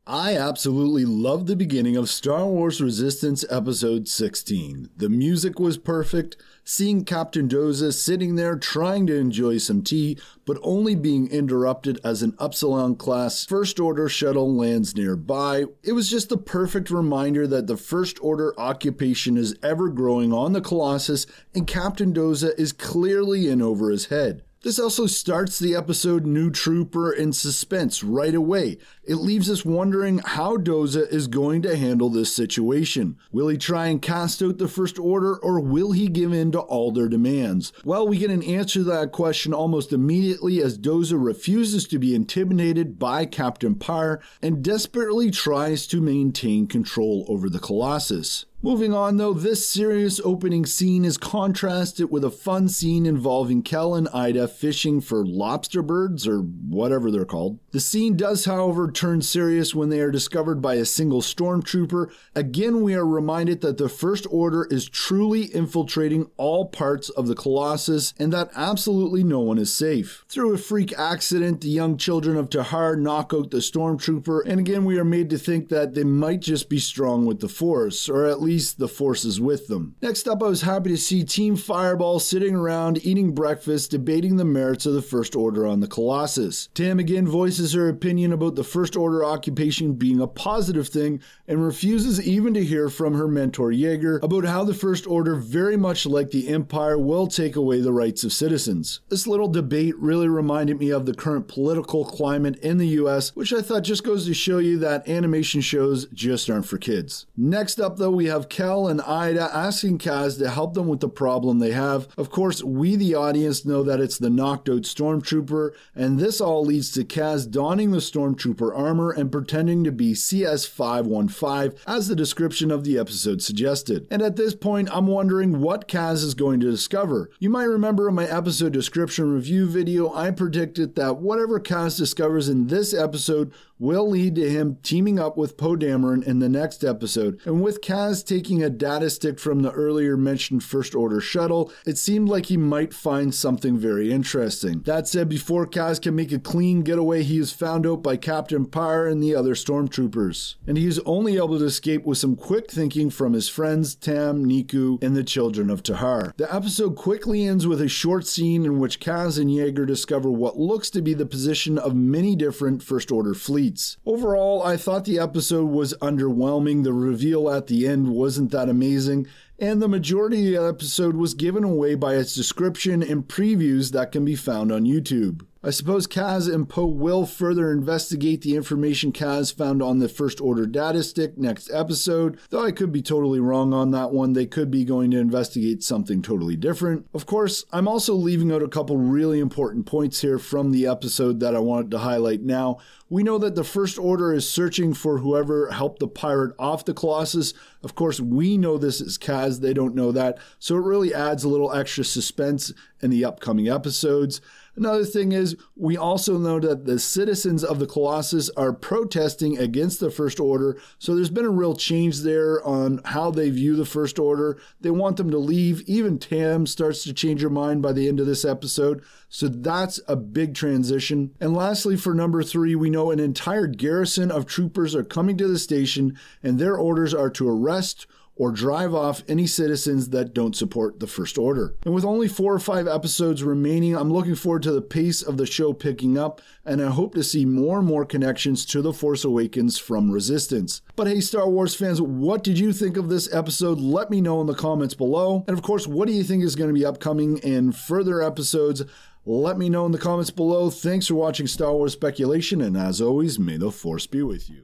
I absolutely loved the beginning of Star Wars Resistance Episode 16. The music was perfect, seeing Captain Doza sitting there trying to enjoy some tea, but only being interrupted as an Upsilon-class First Order shuttle lands nearby. It was just the perfect reminder that the First Order occupation is ever growing on the Colossus, and Captain Doza is clearly in over his head. This also starts the episode New Trooper in suspense right away. It leaves us wondering how Doza is going to handle this situation. Will he try and cast out the First Order, or will he give in to all their demands? Well, we get an answer to that question almost immediately as Doza refuses to be intimidated by Captain Pyre and desperately tries to maintain control over the Colossus. Moving on though, this serious opening scene is contrasted with a fun scene involving Kel and Ida fishing for lobster birds, or whatever they're called. The scene does, however, turn serious when they are discovered by a single stormtrooper. Again, we are reminded that the First Order is truly infiltrating all parts of the Colossus and that absolutely no one is safe. Through a freak accident, the young children of Tahar knock out the stormtrooper, and again we are made to think that they might just be strong with the Force, or at least the Force is with them. Next up, I was happy to see Team Fireball sitting around eating breakfast, debating the merits of the First Order on the Colossus. Tam again voices her opinion about the First Order occupation being a positive thing and refuses even to hear from her mentor Yeager about how the First Order, very much like the Empire, will take away the rights of citizens. This little debate really reminded me of the current political climate in the US, which I thought just goes to show you that animation shows just aren't for kids. Next up though, we have Kel and Ida asking Kaz to help them with the problem they have. Of course, we the audience know that it's the knocked out stormtrooper, and this all leads to Kaz donning the stormtrooper armor and pretending to be CS515 as the description of the episode suggested. And at this point, I'm wondering what Kaz is going to discover. You might remember in my episode description review video, I predicted that whatever Kaz discovers in this episode will lead to him teaming up with Poe Dameron in the next episode. And with Kaz taking a data stick from the earlier mentioned First Order shuttle, it seemed like he might find something very interesting. That said, before Kaz can make a clean getaway, he is found out by Captain Pyre and the other stormtroopers. And he is only able to escape with some quick thinking from his friends Tam, Niku, and the children of Tahar. The episode quickly ends with a short scene in which Kaz and Yeager discover what looks to be the position of many different First Order fleets. Overall, I thought the episode was underwhelming. The reveal at the end wasn't that amazing, and the majority of the episode was given away by its description and previews that can be found on YouTube. I suppose Kaz and Poe will further investigate the information Kaz found on the First Order data stick next episode, though I could be totally wrong on that one. They could be going to investigate something totally different. Of course, I'm also leaving out a couple really important points here from the episode that I wanted to highlight now. We know that the First Order is searching for whoever helped the pirate off the Colossus. Of course, we know this is Kaz. They don't know that, so it really adds a little extra suspense in the upcoming episodes. Another thing is, we also know that the citizens of the Colossus are protesting against the First Order, so there's been a real change there on how they view the First Order. They want them to leave. Even Tam starts to change her mind by the end of this episode, so that's a big transition. And lastly, for number 3, we know an entire garrison of troopers are coming to the station, and their orders are to arrest or drive off any citizens that don't support the First Order. And with only 4 or 5 episodes remaining, I'm looking forward to the pace of the show picking up, and I hope to see more and more connections to The Force Awakens from Resistance. But hey, Star Wars fans, what did you think of this episode? Let me know in the comments below. And of course, what do you think is going to be upcoming in further episodes? Let me know in the comments below. Thanks for watching Star Wars Speculation, and as always, may the Force be with you.